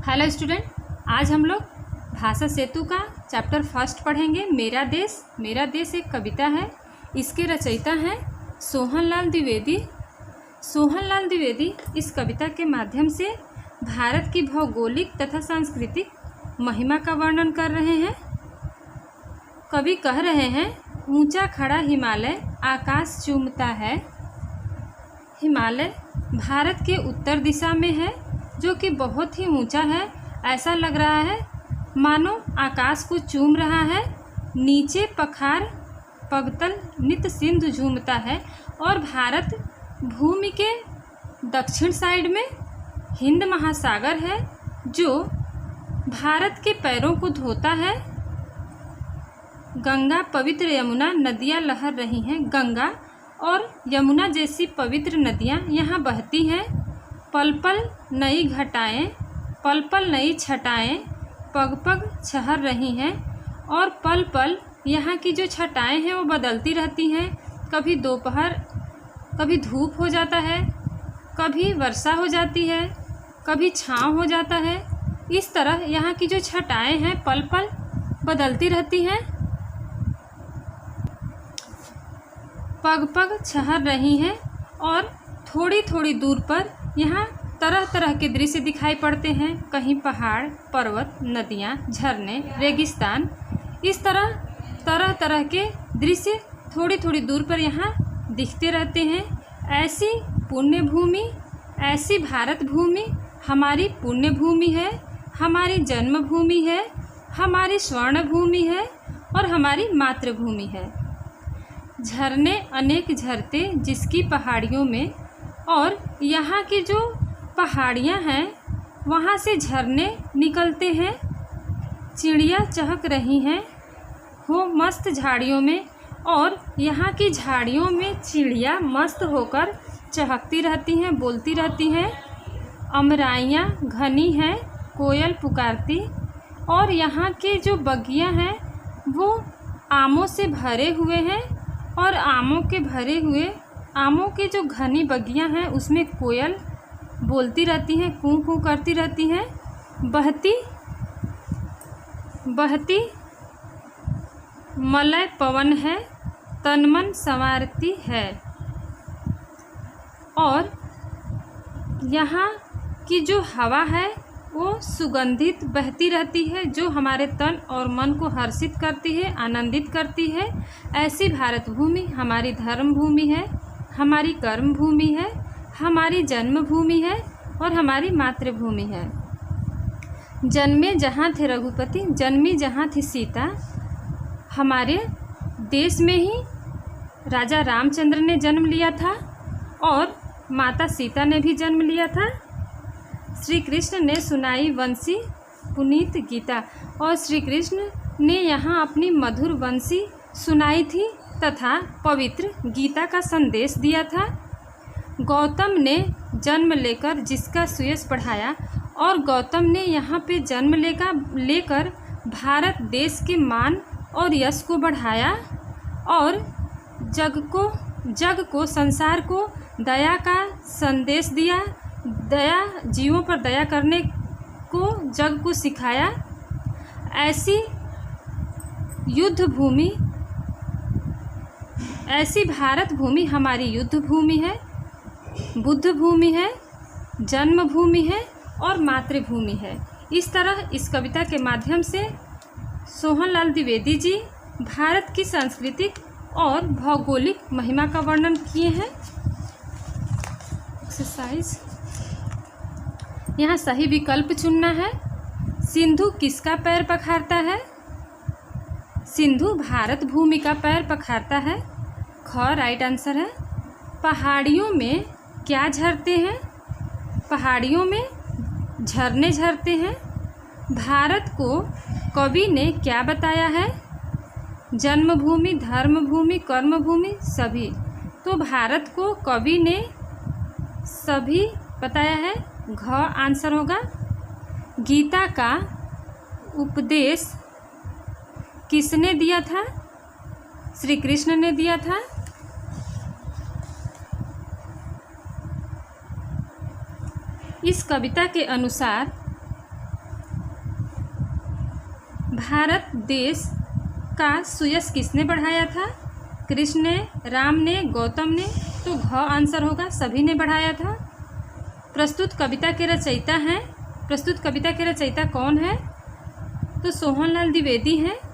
Hello student, आज हम लोग भाषा सेतु का चैप्टर फर्स्ट पढ़ेंगे। मेरा देश एक कविता है। इसके रचयिता हैं सोहनलाल द्विवेदी। सोहनलाल द्विवेदी इस कविता के माध्यम से भारत की भौगोलिक तथा सांस्कृतिक महिमा का वर्णन कर रहे हैं। कवि कह रहे हैं, ऊंचा खड़ा हिमालय आकाश चूमता है। हिमालय भारत के उत्तर दिशा में है, जो कि बहुत ही ऊंचा है। ऐसा लग रहा है मानो आकाश को चूम रहा है। नीचे पखार पगतल नित सिंधु झूमता है। और भारत भूमि के दक्षिण साइड में हिंद महासागर है, जो भारत के पैरों को धोता है। गंगा पवित्र यमुना नदियाँ लहर रही हैं। गंगा और यमुना जैसी पवित्र नदियाँ यहाँ बहती हैं। पल पल नई घटाएं, पल पल नई छटाएं पग पग छहर रही हैं। और पल पल यहाँ की जो छटाएं हैं वो बदलती रहती हैं। कभी दोपहर, कभी धूप हो जाता है, कभी वर्षा हो जाती है, कभी छाँव हो जाता है। इस तरह यहाँ की जो छटाएं हैं पल पल बदलती रहती हैं। पग पग छहर रही हैं। और थोड़ी थोड़ी दूर पर यहाँ तरह तरह के दृश्य दिखाई पड़ते हैं। कहीं पहाड़, पर्वत, नदियाँ, झरने, रेगिस्तान, इस तरह तरह तरह के दृश्य थोड़ी थोड़ी दूर पर यहाँ दिखते रहते हैं। ऐसी पुण्य भूमि, ऐसी भारत भूमि हमारी पुण्य भूमि है, हमारी जन्मभूमि है, हमारी स्वर्ण भूमि है और हमारी मातृभूमि है। झरने अनेक झरते जिसकी पहाड़ियों में, और यहाँ की जो पहाड़ियाँ हैं वहाँ से झरने निकलते हैं। चिड़िया चहक रही हैं हो मस्त झाड़ियों में, और यहाँ की झाड़ियों में चिड़िया मस्त होकर चहकती रहती हैं, बोलती रहती हैं। अमराइयाँ घनी हैं, कोयल पुकारती। और यहाँ के जो बगियाँ हैं वो आमों से भरे हुए हैं। और आमों के जो घनी बगियां हैं उसमें कोयल बोलती रहती हैं, कूं कूं करती रहती हैं। बहती बहती मलय पवन है, तन मन संवारती है। और यहाँ की जो हवा है वो सुगंधित बहती रहती है, जो हमारे तन और मन को हर्षित करती है, आनंदित करती है। ऐसी भारत भूमि हमारी धर्म भूमि है, हमारी कर्म भूमि है, हमारी जन्मभूमि है और हमारी मातृभूमि है। जन्मे जहाँ थे रघुपति, जन्मी जहाँ थी सीता। हमारे देश में ही राजा रामचंद्र ने जन्म लिया था और माता सीता ने भी जन्म लिया था। श्री कृष्ण ने सुनाई वंशी पुनीत गीता, और श्री कृष्ण ने यहाँ अपनी मधुर वंशी सुनाई थी तथा पवित्र गीता का संदेश दिया था। गौतम ने जन्म लेकर जिसका सुयश बढ़ाया, और गौतम ने यहाँ पे जन्म लेकर भारत देश के मान और यश को बढ़ाया। और जग को संसार को दया का संदेश दिया। दया, जीवों पर दया करने को जग को सिखाया। ऐसी युद्ध भूमि, ऐसी भारत भूमि हमारी युद्ध भूमि है, बुद्ध भूमि है, जन्मभूमि है और मातृभूमि है। इस तरह इस कविता के माध्यम से सोहनलाल द्विवेदी जी भारत की सांस्कृतिक और भौगोलिक महिमा का वर्णन किए हैं। एक्सरसाइज, यहाँ सही विकल्प चुनना है। सिंधु किसका पैर पखारता है? सिंधु भारत भूमि का पैर पखारता है। ख राइट आंसर है। पहाड़ियों में क्या झरते हैं? पहाड़ियों में झरने झरते हैं। भारत को कवि ने क्या बताया है? जन्मभूमि, धर्मभूमि, कर्मभूमि, सभी। तो भारत को कवि ने सभी बताया है। घ आंसर होगा। गीता का उपदेश किसने दिया था? श्री कृष्ण ने दिया था। इस कविता के अनुसार भारत देश का सुयश किसने बढ़ाया था? कृष्ण ने, राम ने, गौतम ने? तो घ आंसर होगा, सभी ने बढ़ाया था। प्रस्तुत कविता के रचयिता हैं, प्रस्तुत कविता के रचयिता कौन है? तो सोहनलाल द्विवेदी हैं।